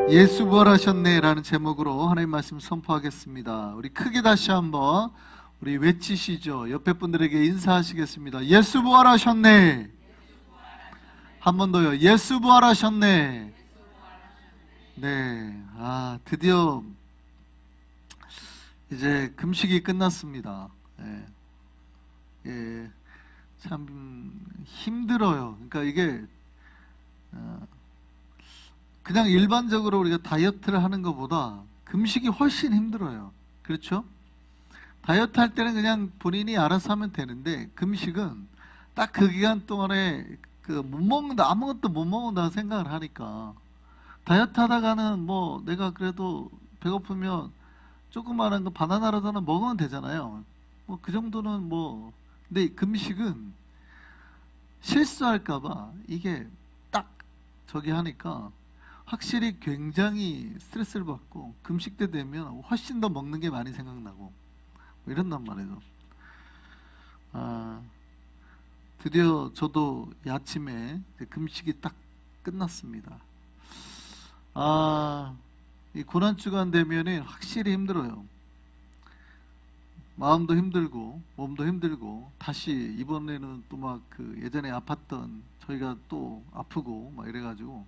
예수 부활하셨네 라는 제목으로 하나님 말씀 선포하겠습니다. 우리 크게 다시 한번 우리 외치시죠. 옆에 분들에게 인사하시겠습니다. 예수 부활하셨네. 한 번 더요. 예수 부활하셨네. 네, 드디어 이제 금식이 끝났습니다. 참 힘들어요. 그러니까 이게 그냥 일반적으로 우리가 다이어트를 하는 것보다 금식이 훨씬 힘들어요. 그렇죠? 다이어트 할 때는 그냥 본인이 알아서 하면 되는데, 금식은 딱 그 기간 동안에 못 먹는다, 아무것도 못 먹는다 생각을 하니까, 다이어트 하다가는 뭐 내가 그래도 배고프면 조그마한 거 바나나라도 하나 먹으면 되잖아요. 뭐 그 정도는 뭐. 근데 금식은 실수할까봐 이게 딱 저기 하니까 확실히 굉장히 스트레스를 받고, 금식 때 되면 훨씬 더 먹는 게 많이 생각나고 뭐 이런단 말이죠. 드디어 저도 이 아침에 금식이 딱 끝났습니다. 이 고난주간 되면은 확실히 힘들어요. 마음도 힘들고 몸도 힘들고, 다시 이번에는 또 막 예전에 아팠던 저희가 또 아프고 막 이래가지고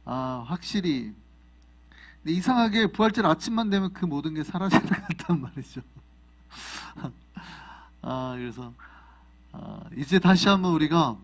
확실히. 근데 이상하게 부활절 아침만 되면 그 모든 게 사라지는 것 같단 말이죠. 그래서 이제 다시 한번 우리가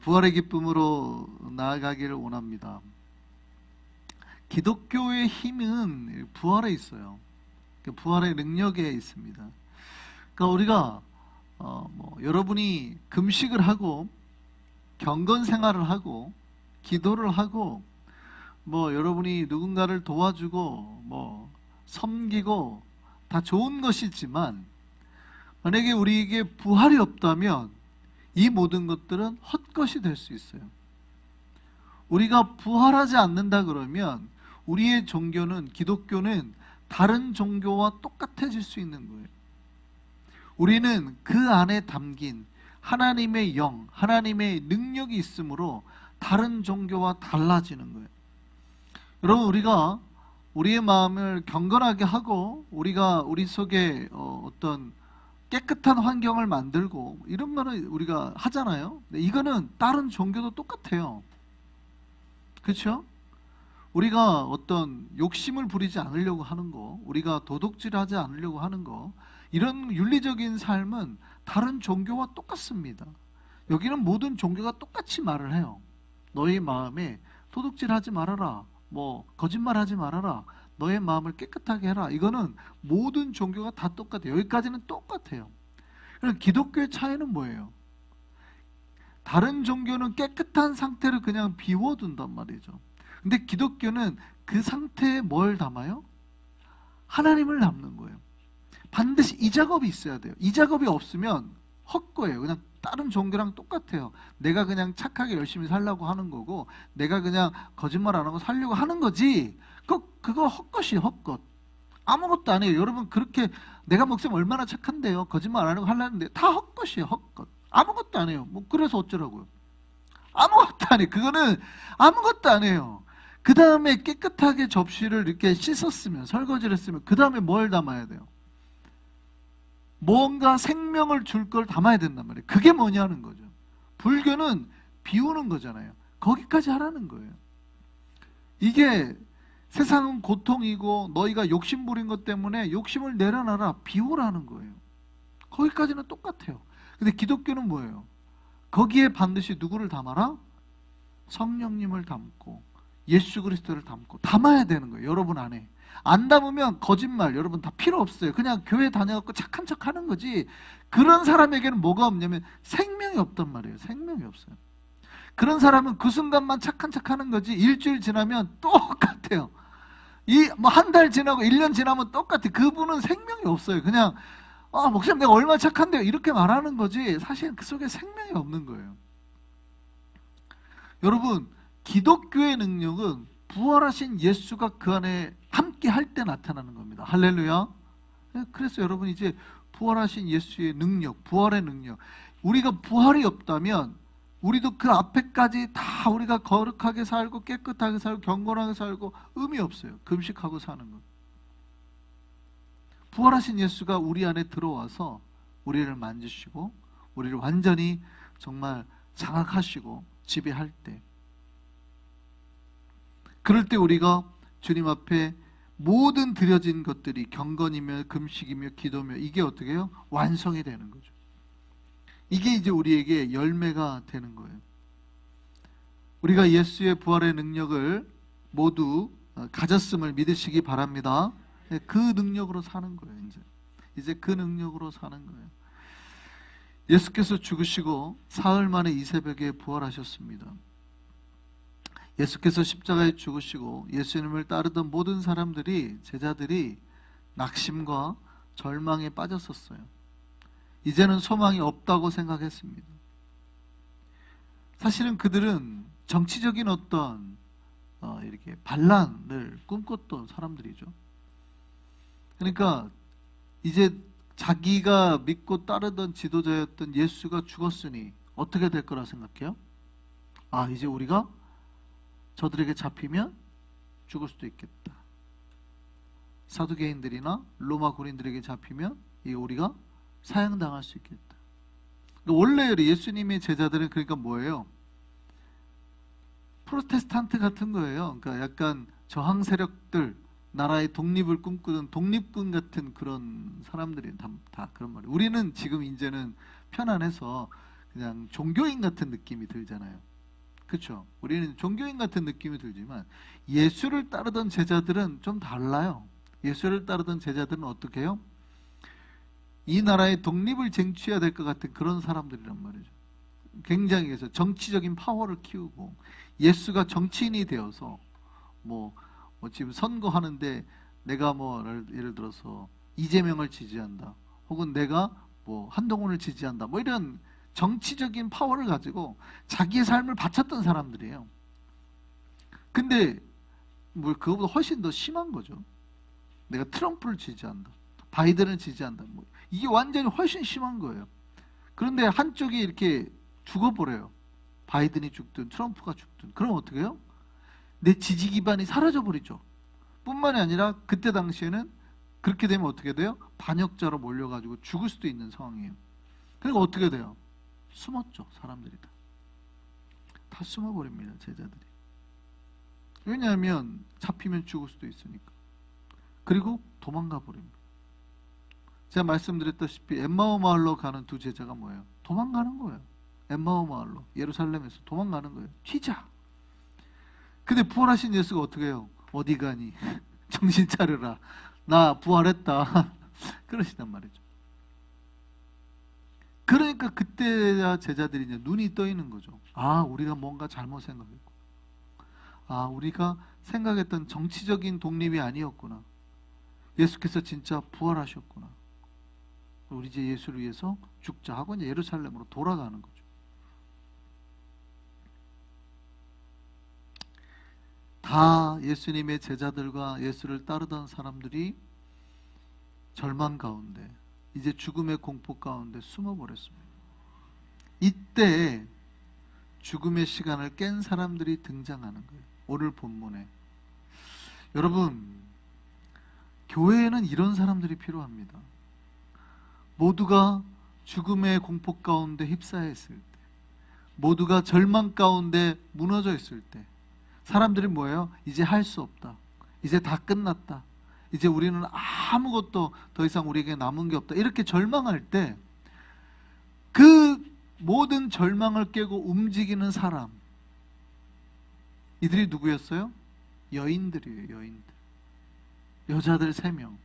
부활의 기쁨으로 나아가기를 원합니다. 기독교의 힘은 부활에 있어요. 부활의 능력에 있습니다. 그러니까 우리가 여러분이 금식을 하고 경건 생활을 하고 기도를 하고 여러분이 누군가를 도와주고 섬기고 다 좋은 것이지만, 만약에 우리에게 부활이 없다면 이 모든 것들은 헛것이 될 수 있어요. 우리가 부활하지 않는다 그러면 우리의 종교는, 기독교는 다른 종교와 똑같아질 수 있는 거예요. 우리는 그 안에 담긴 하나님의 영, 하나님의 능력이 있으므로 다른 종교와 달라지는 거예요. 여러분, 우리가 우리의 마음을 경건하게 하고 우리가 우리 속에 어떤 깨끗한 환경을 만들고 이런 말을 우리가 하잖아요. 근데 이거는 다른 종교도 똑같아요. 그렇죠? 우리가 어떤 욕심을 부리지 않으려고 하는 거, 우리가 도둑질하지 않으려고 하는 거, 이런 윤리적인 삶은 다른 종교와 똑같습니다. 여기는 모든 종교가 똑같이 말을 해요. 너의 마음에 도둑질하지 말아라, 거짓말하지 말아라, 너의 마음을 깨끗하게 해라. 이거는 모든 종교가 다 똑같아요. 여기까지는 똑같아요. 그럼 기독교의 차이는 뭐예요? 다른 종교는 깨끗한 상태를 그냥 비워둔단 말이죠. 근데 기독교는 그 상태에 뭘 담아요? 하나님을 담는 거예요. 반드시 이 작업이 있어야 돼요. 이 작업이 없으면 헛거예요. 그냥 다른 종교랑 똑같아요. 내가 그냥 착하게 열심히 살려고 하는 거고, 내가 그냥 거짓말 안 하고 살려고 하는 거지, 그거 헛것이에요. 헛것. 아무것도 안 해요. 여러분, 그렇게 내가 목사님 얼마나 착한데요, 거짓말 안 하고 하려는데 다 헛것이에요. 헛것. 아무것도 안 해요. 그래서 어쩌라고요? 아무것도 안 해요. 그거는 아무것도 안 해요. 그 다음에 깨끗하게 접시를 이렇게 씻었으면, 설거지를 했으면 그 다음에 뭘 담아야 돼요? 뭔가 생명을 줄 걸 담아야 된단 말이에요. 그게 뭐냐는 거죠. 불교는 비우는 거잖아요. 거기까지 하라는 거예요. 이게 세상은 고통이고 너희가 욕심 부린 것 때문에 욕심을 내려놔라, 비우라는 거예요. 거기까지는 똑같아요. 근데 기독교는 뭐예요? 거기에 반드시 누구를 담아라? 성령님을 담고 예수 그리스도를 담고 담아야 되는 거예요. 여러분 안에. 안 담으면 거짓말, 여러분 다 필요 없어요. 그냥 교회 다녀갖고 착한 척 하는 거지. 그런 사람에게는 뭐가 없냐면 생명이 없단 말이에요. 생명이 없어요. 그런 사람은 그 순간만 착한 척 하는 거지, 일주일 지나면 똑같아요. 한 달 지나고 1년 지나면 똑같아. 그분은 생명이 없어요. 그냥 목사님 내가 얼마나 착한데요, 이렇게 말하는 거지, 사실 그 속에 생명이 없는 거예요. 여러분, 기독교의 능력은 부활하신 예수가 그 안에 함께 할 때 나타나는 겁니다. 할렐루야. 그래서 여러분, 이제 부활하신 예수의 능력, 부활의 능력, 우리가 부활이 없다면 우리도 그 앞에까지 다 우리가 거룩하게 살고 깨끗하게 살고 경건하게 살고 의미 없어요. 금식하고 사는 것. 부활하신 예수가 우리 안에 들어와서 우리를 만지시고 우리를 완전히 정말 장악하시고 지배할 때, 그럴 때 우리가 주님 앞에 모든 드려진 것들이 경건이며 금식이며 기도며 이게 어떻게 해요? 완성이 되는 거죠. 이게 이제 우리에게 열매가 되는 거예요. 우리가 예수의 부활의 능력을 모두 가졌음을 믿으시기 바랍니다. 그 능력으로 사는 거예요. 이제 그 능력으로 사는 거예요. 예수께서 죽으시고 사흘 만에 이 새벽에 부활하셨습니다. 예수께서 십자가에 죽으시고 예수님을 따르던 모든 사람들이, 제자들이 낙심과 절망에 빠졌었어요. 이제는 소망이 없다고 생각했습니다. 사실은 그들은 정치적인 어떤 이렇게 반란을 꿈꿨던 사람들이죠. 그러니까 이제 자기가 믿고 따르던 지도자였던 예수가 죽었으니 어떻게 될 거라 생각해요? 아, 이제 우리가 저들에게 잡히면 죽을 수도 있겠다. 사두개인들이나 로마 군인들에게 잡히면 우리가 사형당할 수 있겠다. 원래 예수님의 제자들은 그러니까 뭐예요? 프로테스탄트 같은 거예요. 그러니까 약간 저항 세력들, 나라의 독립을 꿈꾸는 독립군 같은 그런 사람들이 다 그런 말이에요. 우리는 지금 이제는 편안해서 그냥 종교인 같은 느낌이 들잖아요. 그렇죠? 우리는 종교인 같은 느낌이 들지만 예수를 따르던 제자들은 좀 달라요. 예수를 따르던 제자들은 어떻게 해요? 이 나라의 독립을 쟁취해야 될 것 같은 그런 사람들이란 말이죠. 굉장히 해서 정치적인 파워를 키우고, 예수가 정치인이 되어서 지금 선거하는데 내가 예를 들어서 이재명을 지지한다, 혹은 내가 한동훈을 지지한다, 이런 정치적인 파워를 가지고 자기의 삶을 바쳤던 사람들이에요. 근데 그거보다 훨씬 더 심한 거죠. 내가 트럼프를 지지한다, 바이든을 지지한다, 이게 완전히 훨씬 심한 거예요. 그런데 한쪽이 이렇게 죽어버려요. 바이든이 죽든 트럼프가 죽든. 그럼 어떻게 해요? 내 지지 기반이 사라져버리죠. 뿐만이 아니라 그때 당시에는 그렇게 되면 어떻게 돼요? 반역자로 몰려가지고 죽을 수도 있는 상황이에요. 그러니까 어떻게 돼요? 숨었죠. 사람들이 다 숨어버립니다. 제자들이. 왜냐하면 잡히면 죽을 수도 있으니까. 그리고 도망가 버립니다. 제가 말씀드렸다시피 엠마오 마을로 가는 두 제자가 뭐예요? 도망가는 거예요. 엠마오 마을로, 예루살렘에서 도망가는 거예요. 튀자. 근데 부활하신 예수가 어떻게 해요? 어디 가니? 정신 차려라. 나 부활했다. 그러시단 말이죠. 그러니까 그때야 제자들이 이제 눈이 떠 있는 거죠. 아, 우리가 뭔가 잘못 생각했고, 아, 우리가 생각했던 정치적인 독립이 아니었구나. 예수께서 진짜 부활하셨구나. 우리 이제 예수를 위해서 죽자 하고 이제 예루살렘으로 돌아가는 거죠. 다 예수님의 제자들과 예수를 따르던 사람들이 절망 가운데, 이제 죽음의 공포 가운데 숨어버렸습니다. 이때 죽음의 시간을 깬 사람들이 등장하는 거예요. 오늘 본문에. 여러분, 교회에는 이런 사람들이 필요합니다. 모두가 죽음의 공포 가운데 휩싸여 있을 때, 모두가 절망 가운데 무너져 있을 때, 사람들이 뭐예요? 이제 할 수 없다. 이제 다 끝났다. 이제 우리는 아무것도 더 이상 우리에게 남은 게 없다. 이렇게 절망할 때 그 모든 절망을 깨고 움직이는 사람, 이들이 누구였어요? 여인들이에요. 여인들. 여자들 3명.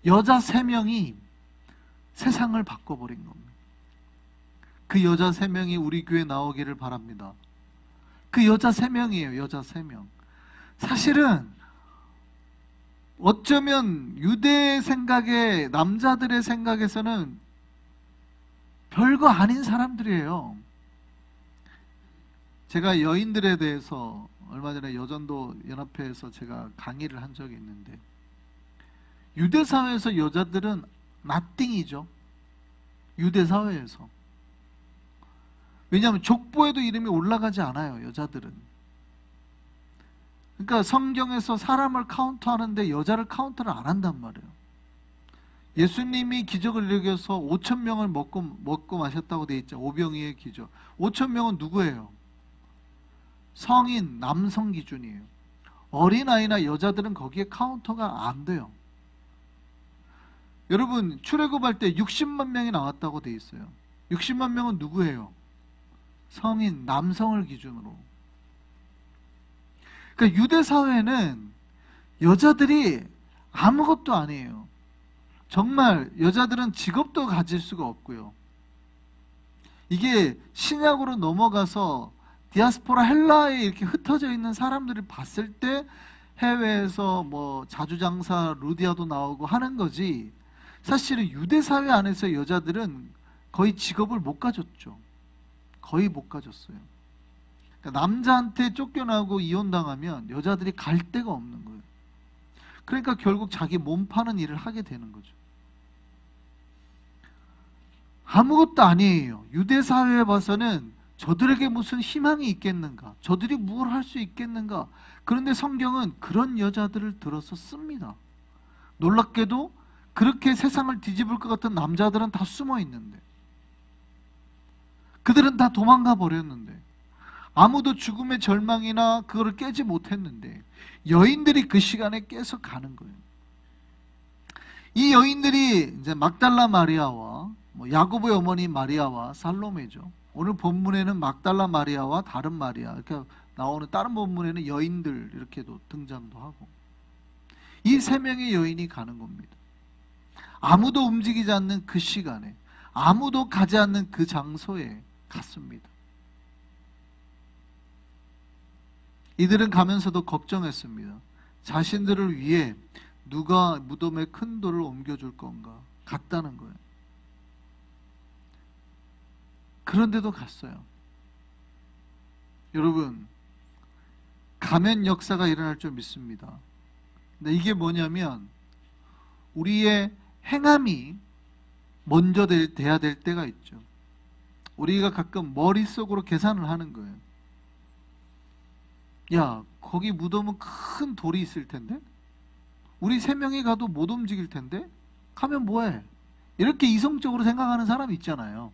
여자 3명이 세상을 바꿔버린 겁니다. 그 여자 3명이 우리 교회에 나오기를 바랍니다. 그 여자 3명이에요. 여자 3명. 사실은 어쩌면 유대 생각에, 남자들의 생각에서는 별거 아닌 사람들이에요. 제가 여인들에 대해서 얼마 전에 여전도 연합회에서 제가 강의를 한 적이 있는데, 유대 사회에서 여자들은 나띵이죠. 유대 사회에서. 왜냐하면 족보에도 이름이 올라가지 않아요, 여자들은. 그러니까 성경에서 사람을 카운트하는데 여자를 카운트를 안 한단 말이에요. 예수님이 기적을 일으켜서 5천 명을 먹고 마셨다고 돼 있죠. 오병이의 기적. 5천 명은 누구예요? 성인, 남성 기준이에요. 어린아이나 여자들은 거기에 카운터가 안 돼요. 여러분, 출애굽할 때 60만 명이 나왔다고 돼 있어요. 60만 명은 누구예요? 성인, 남성을 기준으로. 그러니까 유대 사회는 여자들이 아무것도 아니에요. 정말 여자들은 직업도 가질 수가 없고요. 이게 신약으로 넘어가서 디아스포라 헬라에 이렇게 흩어져 있는 사람들이 봤을 때 해외에서 뭐 자주장사 루디아도 나오고 하는 거지, 사실은 유대 사회 안에서 여자들은 거의 직업을 못 가졌죠. 거의 못 가졌어요. 그러니까 남자한테 쫓겨나고 이혼당하면 여자들이 갈 데가 없는 거예요. 그러니까 결국 자기 몸 파는 일을 하게 되는 거죠. 아무것도 아니에요. 유대 사회에 봐서는 저들에게 무슨 희망이 있겠는가? 저들이 뭘 할 수 있겠는가? 그런데 성경은 그런 여자들을 들어서 씁니다. 놀랍게도 그렇게 세상을 뒤집을 것 같은 남자들은 다 숨어 있는데, 그들은 다 도망가 버렸는데, 아무도 죽음의 절망이나 그거를 깨지 못했는데 여인들이 그 시간에 깨서 가는 거예요. 이 여인들이 이제 막달라 마리아와 야고보의 어머니 마리아와 살로메죠. 오늘 본문에는 막달라 마리아와 다른 마리아 이렇게 나오는, 다른 본문에는 여인들 이렇게도 등장도 하고, 이 세 명의 여인이 가는 겁니다. 아무도 움직이지 않는 그 시간에, 아무도 가지 않는 그 장소에 갔습니다. 이들은 가면서도 걱정했습니다. 자신들을 위해 누가 무덤에 큰 돌을 옮겨줄 건가? 갔다는 거예요. 그런데도 갔어요. 여러분, 가면 역사가 일어날 줄 믿습니다. 근데 이게 뭐냐면 우리의 행함이 먼저 돼야 될 때가 있죠. 우리가 가끔 머릿속으로 계산을 하는 거예요. 야, 거기 무덤은 큰 돌이 있을 텐데? 우리 세 명이 가도 못 움직일 텐데? 가면 뭐해? 이렇게 이성적으로 생각하는 사람이 있잖아요.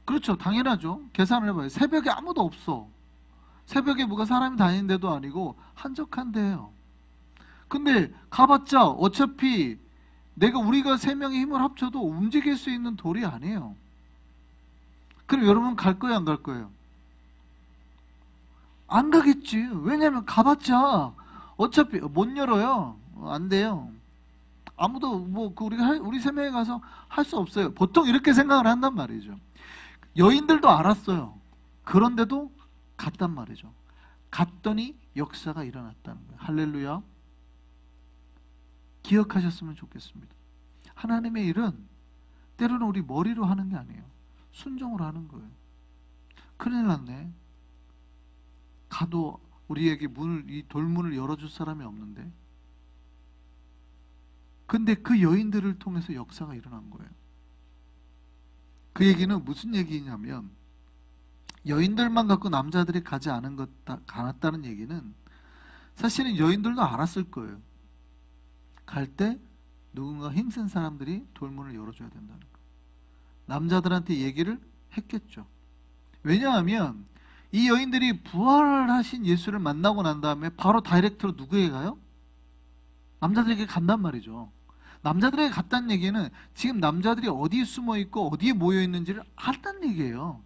그렇죠. 당연하죠. 계산을 해봐요. 새벽에 아무도 없어. 새벽에 뭐가 사람이 다니는 데도 아니고 한적한 데예요. 근데 가봤자 어차피 우리가 세 명의 힘을 합쳐도 움직일 수 있는 돌이 아니에요. 그럼 여러분 갈 거예요, 안 갈 거예요? 안 가겠지. 왜냐면 가봤자 어차피 못 열어요. 안 돼요. 아무도 우리 세 명이 가서 할 수 없어요. 보통 이렇게 생각을 한단 말이죠. 여인들도 알았어요. 그런데도 갔단 말이죠. 갔더니 역사가 일어났다는 거예요. 할렐루야. 기억하셨으면 좋겠습니다. 하나님의 일은 때로는 우리 머리로 하는 게 아니에요. 순종으로 하는 거예요. 큰일 났네. 가도 우리에게 이 돌문을 열어줄 사람이 없는데. 근데 그 여인들을 통해서 역사가 일어난 거예요. 그 얘기는 무슨 얘기냐면, 여인들만 갖고 남자들이 가지 않았다는 얘기는 사실은 여인들도 알았을 거예요. 갈 때 누군가 힘센 사람들이 돌문을 열어줘야 된다는 거. 남자들한테 얘기를 했겠죠. 왜냐하면 이 여인들이 부활하신 예수를 만나고 난 다음에 바로 다이렉트로 누구에게 가요? 남자들에게 간단 말이죠. 남자들에게 갔다는 얘기는 지금 남자들이 어디에 숨어 있고 어디에 모여 있는지를 알았다는 얘기예요.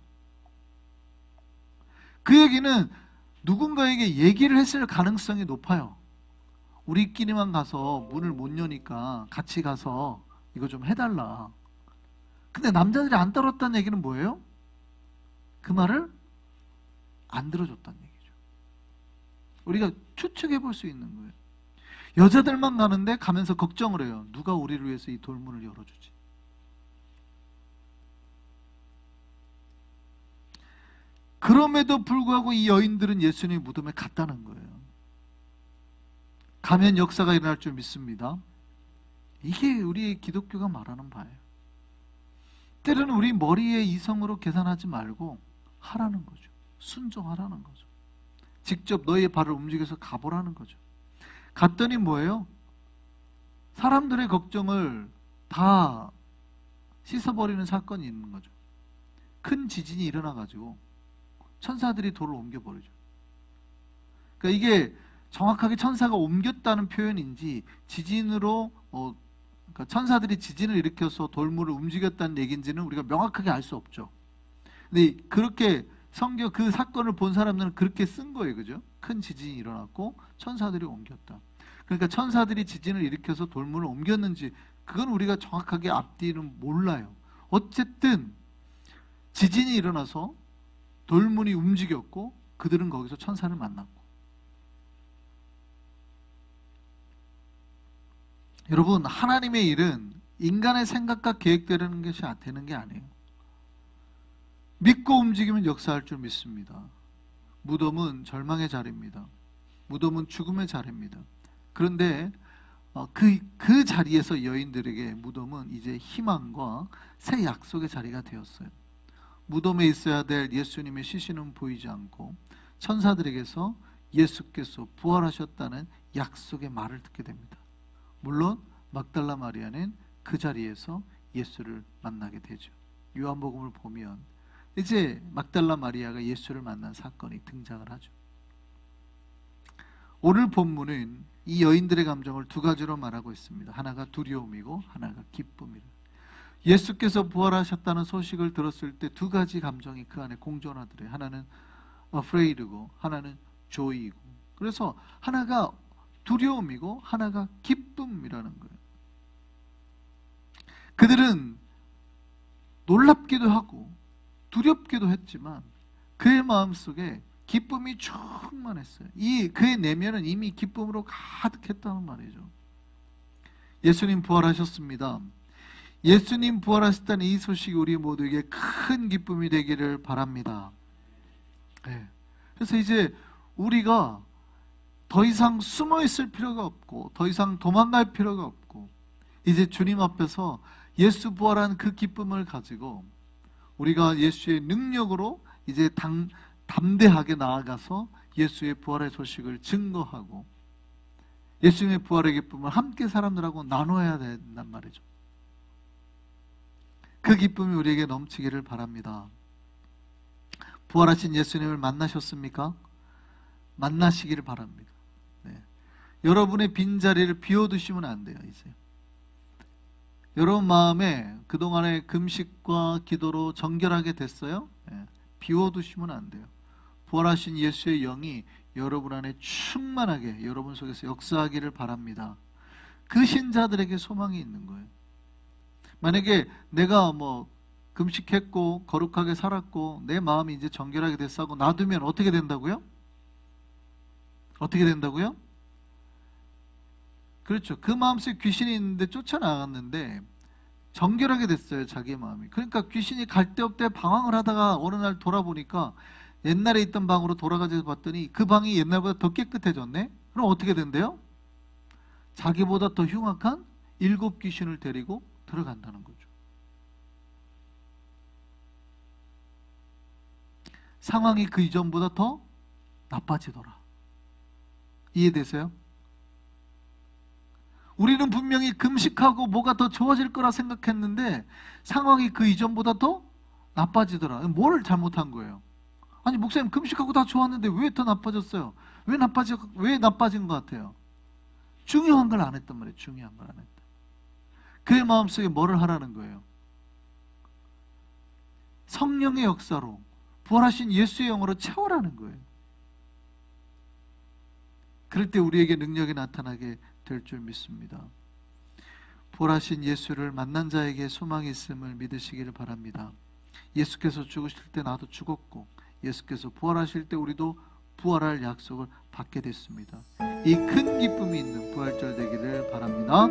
그 얘기는 누군가에게 얘기를 했을 가능성이 높아요. 우리끼리만 가서 문을 못 여니까 같이 가서 이거 좀 해달라. 근데 남자들이 안 따랐다는 얘기는 뭐예요? 그 말을 안 들어줬다는 얘기죠. 우리가 추측해 볼 수 있는 거예요. 여자들만 가는데 가면서 걱정을 해요. 누가 우리를 위해서 이 돌문을 열어주지? 그럼에도 불구하고 이 여인들은 예수님의 무덤에 갔다는 거예요. 가면 역사가 일어날 줄 믿습니다. 이게 우리 기독교가 말하는 바예요. 때로는 우리 머리의 이성으로 계산하지 말고 하라는 거죠. 순종하라는 거죠. 직접 너의 발을 움직여서 가보라는 거죠. 갔더니 뭐예요? 사람들의 걱정을 다 씻어버리는 사건이 있는 거죠. 큰 지진이 일어나가지고 천사들이 돌을 옮겨버리죠. 그러니까 이게 정확하게 천사가 옮겼다는 표현인지 지진으로 그러니까 천사들이 지진을 일으켜서 돌물을 움직였다는 얘기인지는 우리가 명확하게 알 수 없죠. 근데 그렇게 성경 그 사건을 본 사람들은 그렇게 쓴 거예요. 그죠? 큰 지진이 일어났고 천사들이 옮겼다. 그러니까 천사들이 지진을 일으켜서 돌문을 옮겼는지 그건 우리가 정확하게 앞뒤는 몰라요. 어쨌든 지진이 일어나서 돌문이 움직였고 그들은 거기서 천사를 만났고. 여러분, 하나님의 일은 인간의 생각과 계획대로는 것이 되는 게 아니에요. 믿고 움직이면 역사할 줄 믿습니다. 무덤은 절망의 자리입니다. 무덤은 죽음의 자리입니다. 그런데 그 자리에서 여인들에게 무덤은 이제 희망과 새 약속의 자리가 되었어요. 무덤에 있어야 될 예수님의 시신은 보이지 않고 천사들에게서 예수께서 부활하셨다는 약속의 말을 듣게 됩니다. 물론 막달라 마리아는 그 자리에서 예수를 만나게 되죠. 요한복음을 보면 이제 막달라 마리아가 예수를 만난 사건이 등장을 하죠. 오늘 본문은 이 여인들의 감정을 두 가지로 말하고 있습니다. 하나가 두려움이고 하나가 기쁨이다. 예수께서 부활하셨다는 소식을 들었을 때 두 가지 감정이 그 안에 공존하더래요. 하나는 afraid고 하나는 joy이고. 그래서 하나가 두려움이고 하나가 기쁨이라는 거예요. 그들은 놀랍기도 하고 두렵기도 했지만 그의 마음속에 기쁨이 충만했어요. 그의 내면은 이미 기쁨으로 가득했다는 말이죠. 예수님 부활하셨습니다. 예수님 부활하셨다는 이 소식이 우리 모두에게 큰 기쁨이 되기를 바랍니다. 네. 그래서 이제 우리가 더 이상 숨어 있을 필요가 없고 더 이상 도망갈 필요가 없고 이제 주님 앞에서 예수 부활한 그 기쁨을 가지고 우리가 예수의 능력으로 이제 담대하게 나아가서 예수의 부활의 소식을 증거하고 예수님의 부활의 기쁨을 함께 사람들하고 나눠야 된단 말이죠. 그 기쁨이 우리에게 넘치기를 바랍니다. 부활하신 예수님을 만나셨습니까? 만나시기를 바랍니다. 네. 여러분의 빈자리를 비워두시면 안 돼요. 이제 여러분 마음에 그동안의 금식과 기도로 정결하게 됐어요? 네. 비워두시면 안 돼요. 부활하신 예수의 영이 여러분 안에 충만하게 여러분 속에서 역사하기를 바랍니다. 그 신자들에게 소망이 있는 거예요. 만약에 내가 금식했고 거룩하게 살았고 내 마음이 이제 정결하게 됐어 하고 놔두면 어떻게 된다고요? 어떻게 된다고요? 그렇죠. 그 마음속에 귀신이 있는데 쫓아나갔는데 정결하게 됐어요. 자기의 마음이. 그러니까 귀신이 갈데없대 방황을 하다가 어느 날 돌아보니까 옛날에 있던 방으로 돌아가서 봤더니 그 방이 옛날보다 더 깨끗해졌네? 그럼 어떻게 된대요? 자기보다 더 흉악한 7 귀신을 데리고 들어간다는 거죠. 상황이 그 이전보다 더 나빠지더라. 이해되세요? 우리는 분명히 금식하고 뭐가 더 좋아질 거라 생각했는데 상황이 그 이전보다 더 나빠지더라. 뭘 잘못한 거예요? 아니 목사님 금식하고 다 좋았는데 왜 더 나빠졌어요? 왜 나빠진 것 같아요? 중요한 걸 안 했단 말이에요. 중요한 걸 안 했다. 그의 마음속에 뭐를 하라는 거예요? 성령의 역사로 부활하신 예수의 영으로 채워라는 거예요. 그럴 때 우리에게 능력이 나타나게 될 줄 믿습니다. 부활하신 예수를 만난 자에게 소망이 있음을 믿으시기를 바랍니다. 예수께서 죽으실 때 나도 죽었고 예수께서 부활하실 때 우리도 부활할 약속을 받게 됐습니다. 이 큰 기쁨이 있는 부활절 되기를 바랍니다.